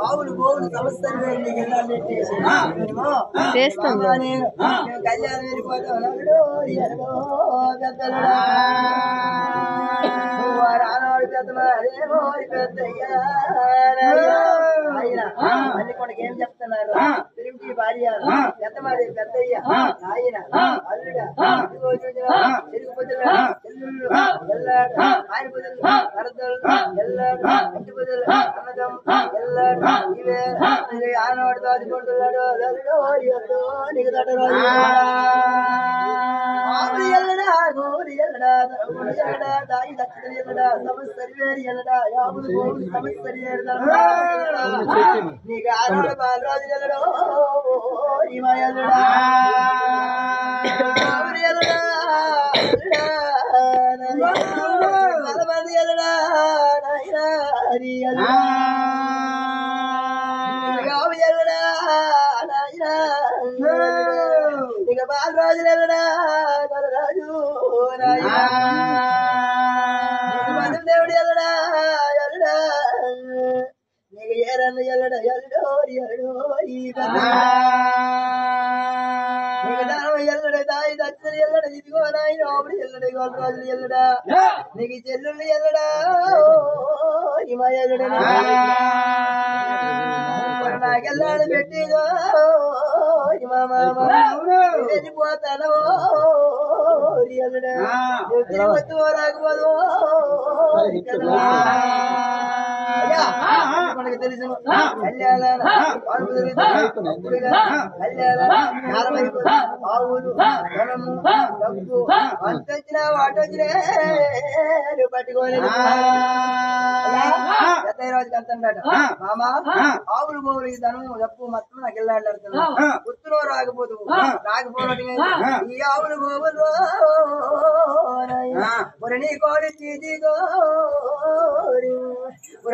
ఆవులు గోవులు సమస్యలు చేస్తాం కళ్యాణం వెళ్ళిపోతాం రానోడు పెద్దమారేమో పెద్దయ్యా ఆయన అన్ని కూడా ఏం చెప్తున్నారు తిరిగి భార్య పెద్దమాది పెద్దయ్య ఆయన అల్లుడా తిరుగు పొద్దులు చెల్లుళ్ళు ఎల్లాడు ఆయన పొద్దులు వరదలు ఎల్లాడు ఇంటి పొద్దులు అన్నదం ఎల్లాడు ఇవే ఆనవాడు దాచుకుంటున్నాడు అల్లుడు నీకు తట్టరు ఎల్లడా గోరి ఎల్లడా ఎల్లడా దాయి దక్షిణ ఎల్లడా సమస్యరి ఎల్లడా యాములు గోవులు సమస్యరి నీకు ఆనవాడు బాలరాజు ఎల్లడో ఇవ ఎల్లడా ఎల్లడా బలమంది ఎల్లడా హరి ఎల్లడా ఎల్లడా ఇక బాలరాజు ఎల్లడా బాలరాజు దేవుడు ఎల్లడా ఎల్లడా నీకు ఏరన్న ఎల్లడా ఎల్లడో ఎల్లడో ఈ ఎల్లడ దాయి దక్షిణ ఎల్లడ ఇదిగో నాయన ఆవిడ ఎల్లడ గోలరాజులు ఎల్లడా నీకు చెల్లుళ్ళు ఎల్లడా హిమ ఎల్లడ నాకెల్లాడు పెట్టిగో వెళ్ళిపోతాను ఎల్లడా వచ్చి రాకపోదు మనకు తెలుసు కళ్యాణ ఆవులు ధనము డబ్బు అంతొచ్చినా వాటొచ్చినా పట్టుకోలేదు రోజుకి అంతట మామా ఆవులు గోవులు ఈ ధనము డబ్బు మొత్తం నాకు వెళ్ళాడుతున్నా ఉత్తరం రాకపోదు రాకపోవడం ఈ ఆవులు గోవులు నీ కోడి చీజీగో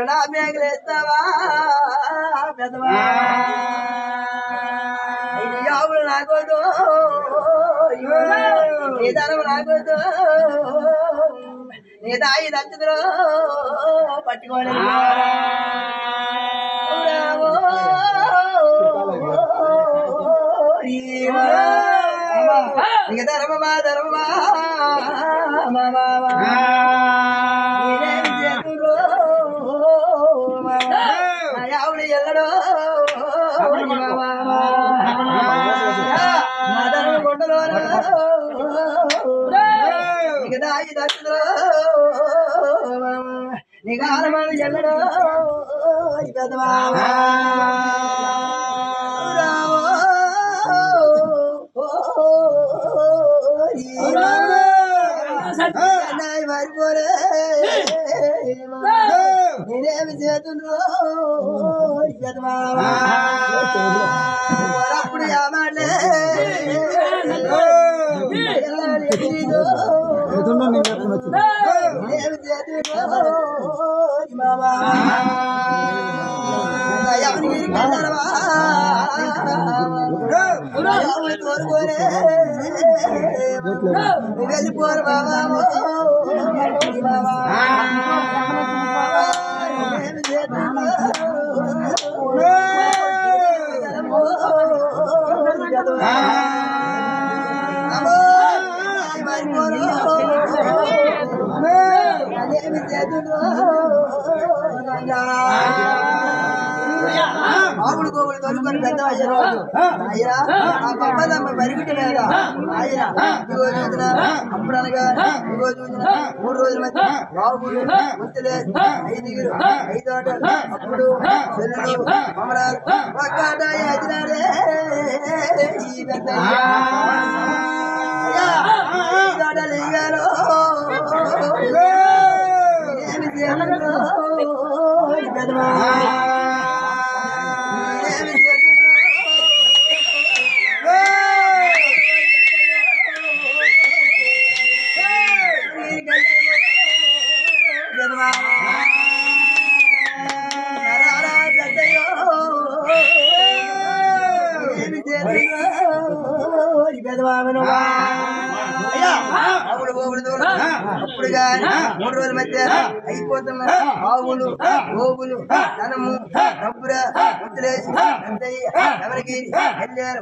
నా బ్యాగులు వేస్తావా పెద్దవా ఆవులు నాకోదు నీ ధనం నాకోదు నీ దాయి దచ్చుదురో పట్టుకోలేదు నీకు ధర్మమా ధర్మమా ఆవుడు ఎల్లడో ధర్మ కొండలో నీకు దాయి దచ్చుదో నీకు ఆలమాలు ఎల్లడో పెద్దవా మరిపోరే నేనేమి చేతుండ్రో అప్పుడు ఏమాలే నేనేమి చేతుండ్రో మామా వెళ్ళిపోరు బాబా ఆవులు గోవులు తొలుకొని పెద్ద అయ్యా ఆ పబ్బదమ్మ బరిగిటి మీద ఆయన ఇగో చూసిన అప్పుడు అనగా ఇగో చూసిన 3 రోజుల మధ్య బాబులు గుర్తులే 5 ఆటలు అప్పుడు చెల్లులు అమరాలు ఒక్కట ఎదిరాడే ఈ పెద్ద ఆటలు ఇయ్యాలో ఏమి చేయాలో పెద్దమా Bye. అప్పుడు కానీ 3 రోజుల మధ్య అయిపోతున్న ఆవులు గోవులు ధనము డబ్బురా ముద్దులేసి ఎవరికి వెళ్ళారు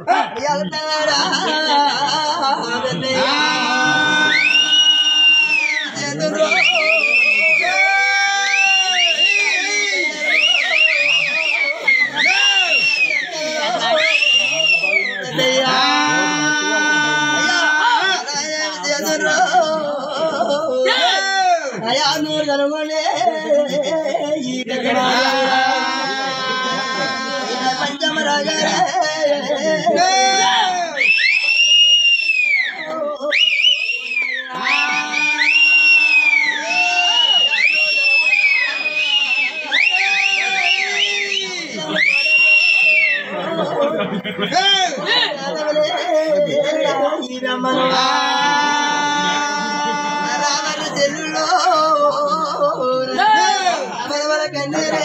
పంచమ రాజా చెల్లులో కన్నీరే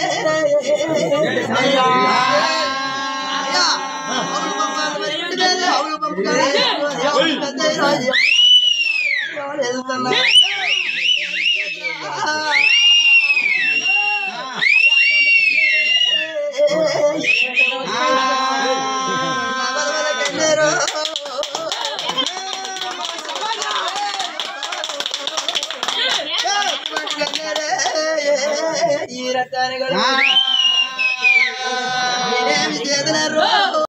ఈ రకాన్ని